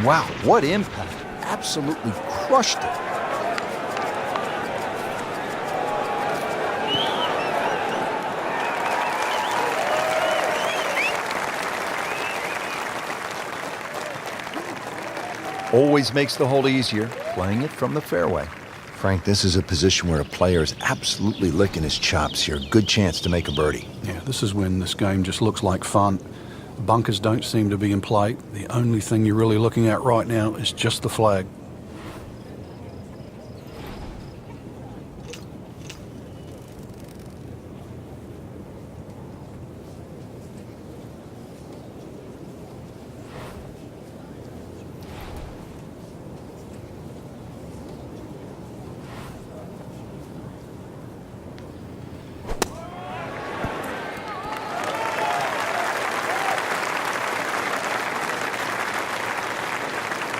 Wow, what impact. Absolutely crushed it. Always makes the hole easier, playing it from the fairway. Frank, this is a position where a player is absolutely licking his chops here. Good chance to make a birdie. Yeah, this is when this game just looks like fun. The bunkers don't seem to be in play. The only thing you're really looking at right now is just the flag.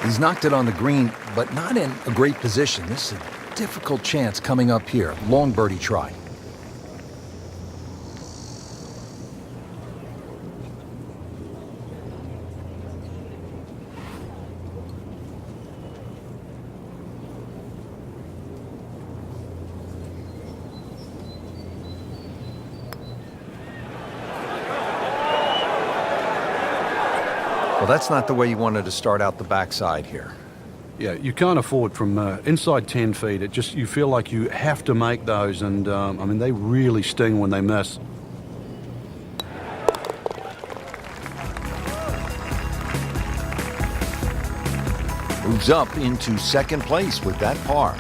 He's knocked it on the green, but not in a great position. This is a difficult chance coming up here. Long birdie try. Well, that's not the way you wanted to start out the backside here. Yeah, you can't afford from inside 10 feet. It just, you feel like you have to make those, and I mean, they really sting when they miss. Moves up into second place with that par.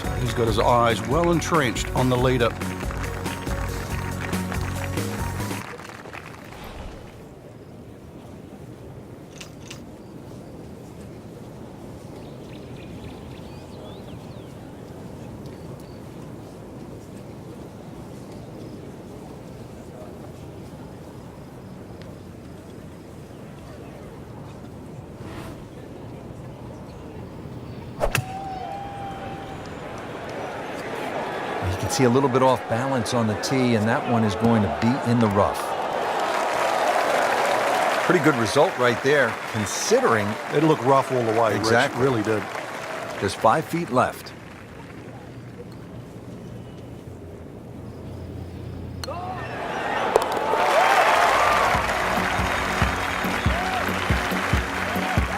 So he's got his eyes well entrenched on the leader. You can see a little bit off balance on the tee, and that one is going to be in the rough. Pretty good result right there, considering It looked rough all the way. Exactly. Rich, really did. Just 5 feet left.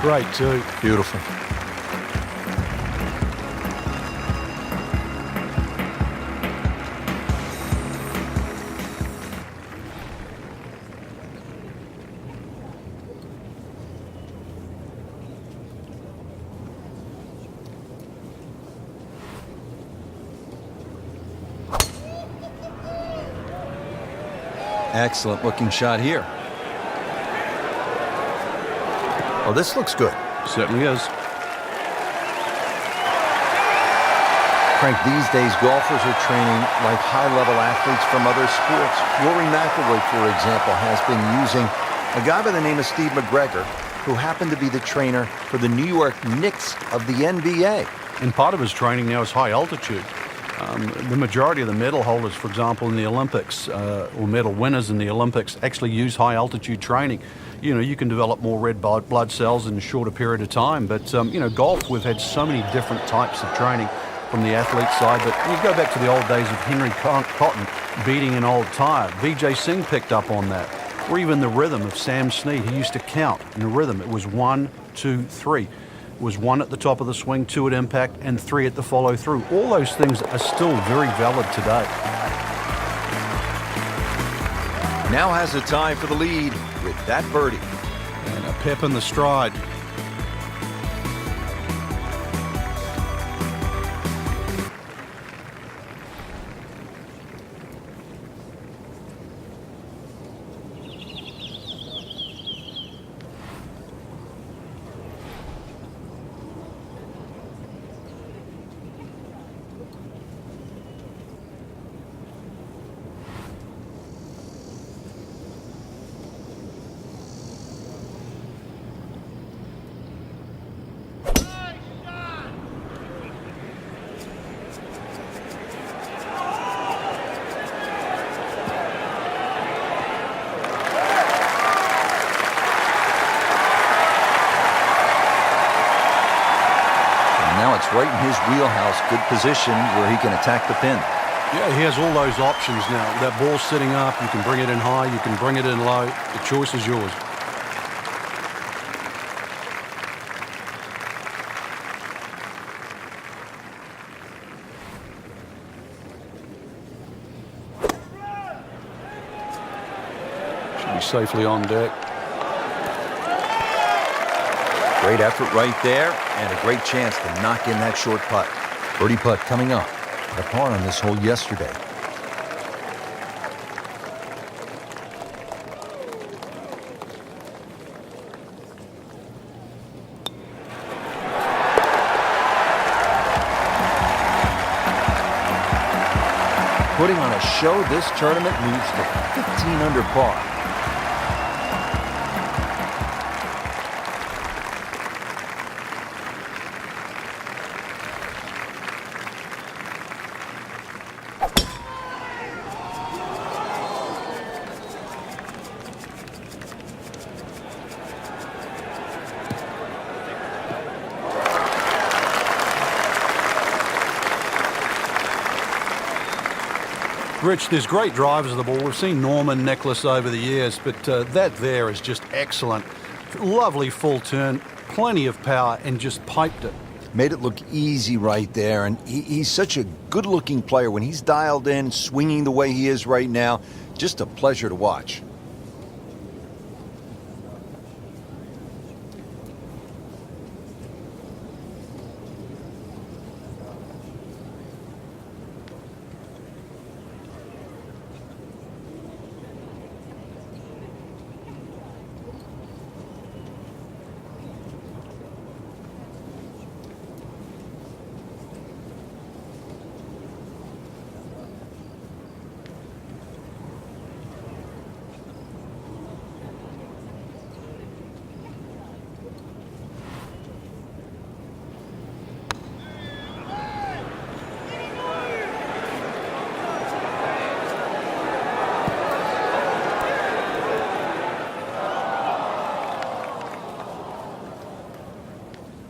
Great too. Beautiful. Excellent looking shot here. Oh, this looks good. Certainly is. Frank, these days golfers are training like high-level athletes from other sports. Rory McIlroy, for example, has been using a guy by the name of Steve McGregor, who happened to be the trainer for the New York Knicks of the NBA. And part of his training now is high altitude. The majority of the medal holders, for example, in the Olympics, or medal winners in the Olympics, actually use high altitude training. You know, you can develop more red blood cells in a shorter period of time. But, you know, golf, we've had so many different types of training from the athlete side. But you go back to the old days of Henry Cotton beating an old tire. Vijay Singh picked up on that. Or even the rhythm of Sam Snead. He used to count in a rhythm. It was 1, 2, 3. It was 1 at the top of the swing, 2 at impact, and 3 at the follow through. All those things are still very valid today. Now has a tie for the lead with that birdie. And a pep in the stride. It's right in his wheelhouse. Good position where he can attack the pin. Yeah, he has all those options now. That ball's sitting up. You can bring it in high. You can bring it in low. The choice is yours. Should be safely on deck. Great effort right there, and a great chance to knock in that short putt. Birdie putt coming up. The par on this hole yesterday. Putting on a show, this tournament moves to 15 under par. Rich, there's great drivers of the ball. We've seen Norman, Nicholas over the years, but that there is just excellent. Lovely full turn, plenty of power, and just piped it. Made it look easy right there, and he's such a good-looking player. When he's dialed in, swinging the way he is right now, just a pleasure to watch.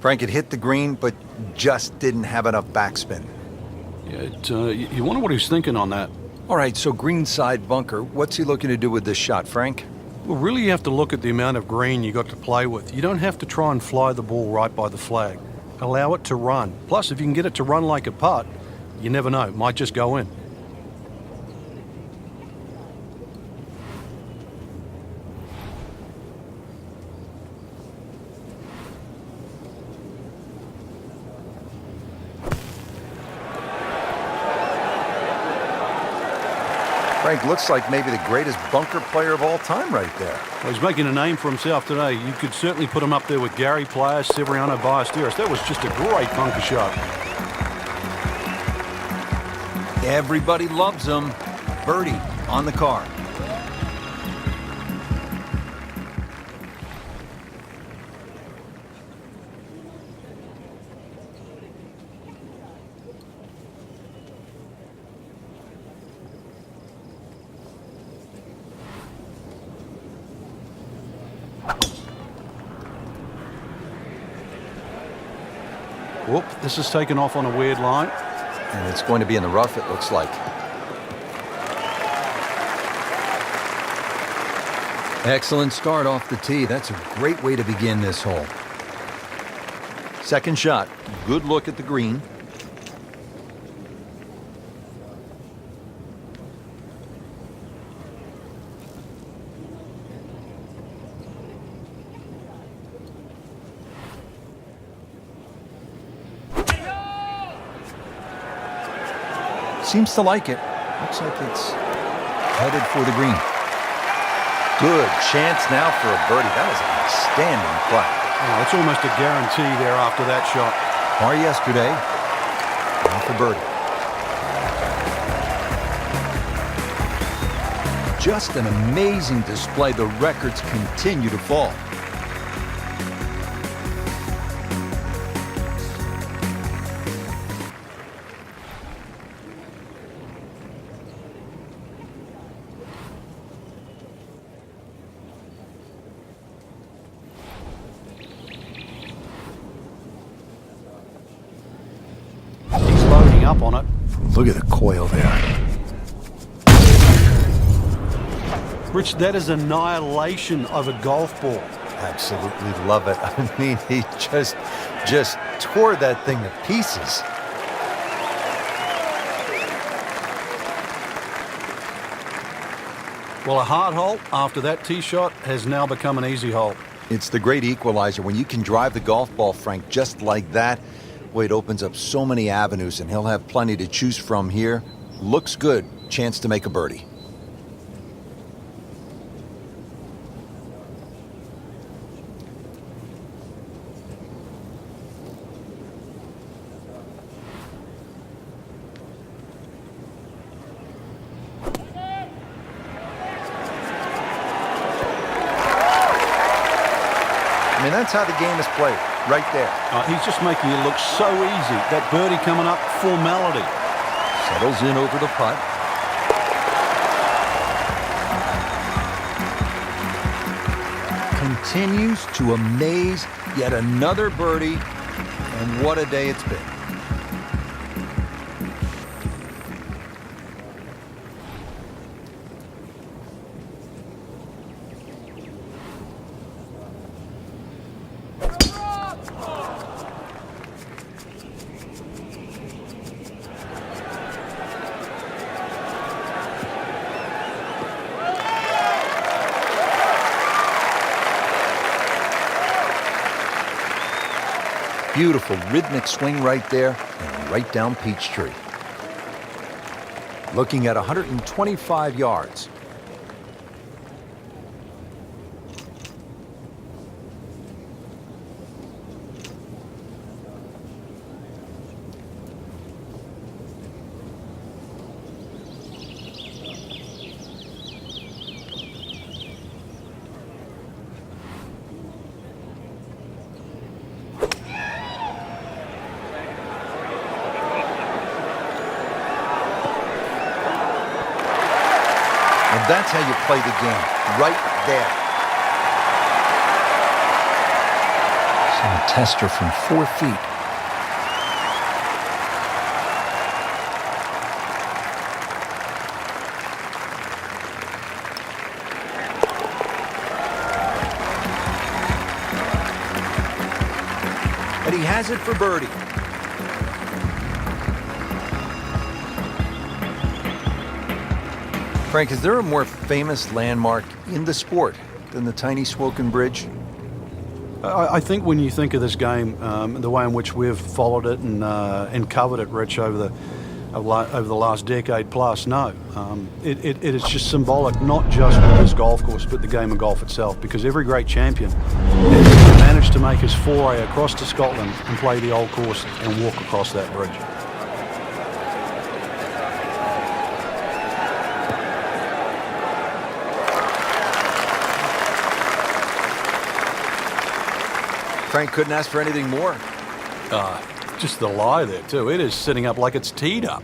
Frank, it hit the green, but just didn't have enough backspin. Yeah, you wonder what he's thinking on that. All right, so greenside bunker. What's he looking to do with this shot, Frank? Well, really you have to look at the amount of green you got to play with. You don't have to try and fly the ball right by the flag. Allow it to run. Plus, if you can get it to run like a putt, you never know. It might just go in. Frank looks like maybe the greatest bunker player of all time right there. Well, he's making a name for himself today. You could certainly put him up there with Gary Player, Severiano Ballesteros. That was just a great bunker shot. Everybody loves him. Birdie on the card. Whoop, this is taken off on a weird line. And it's going to be in the rough, it looks like. Excellent start off the tee. That's a great way to begin this hole. Second shot. Good look at the green. Seems to like it. Looks like it's headed for the green. Good chance now for a birdie. That was an outstanding play. Oh, it's almost a guarantee there after that shot. Par yesterday. Now for birdie. Just an amazing display. The records continue to fall. up on it. Look at the coil there. Rich, that is annihilation of a golf ball. Absolutely love it. I mean, he just tore that thing to pieces. Well, a hard hole after that tee shot has now become an easy hole. It's the great equalizer. When you can drive the golf ball, Frank, just like that, well, it opens up so many avenues, and he'll have plenty to choose from here. Looks good. Chance to make a birdie. I mean, that's how the game is played, right there. He's just making it look so easy. That birdie coming up, formality. Settles in over the putt. Continues to amaze. Yet another birdie. And what a day it's been. Beautiful rhythmic swing right there and right down Peachtree. Looking at 125 yards. And that's how you play the game, right there. Some tester from 4 feet. And he has it for birdie. Frank, is there a more famous landmark in the sport than the tiny Swoken Bridge? I think when you think of this game, the way in which we've followed it and covered it, Rich, over the last decade plus, no. It is just symbolic, not just for this golf course, but the game of golf itself, because every great champion has managed to make his foray across to Scotland and play the old course and walk across that bridge. Frank couldn't ask for anything more. Just the lie there, too. It is sitting up like it's teed up.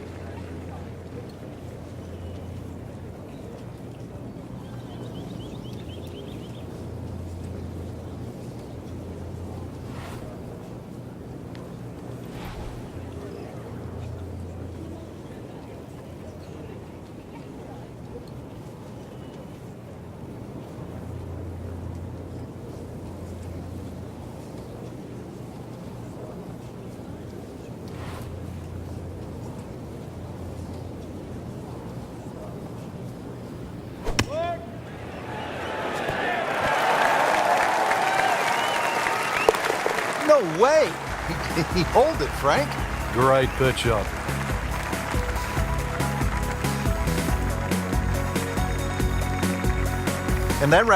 No way! He holed it, Frank. Great pitch up. And that wraps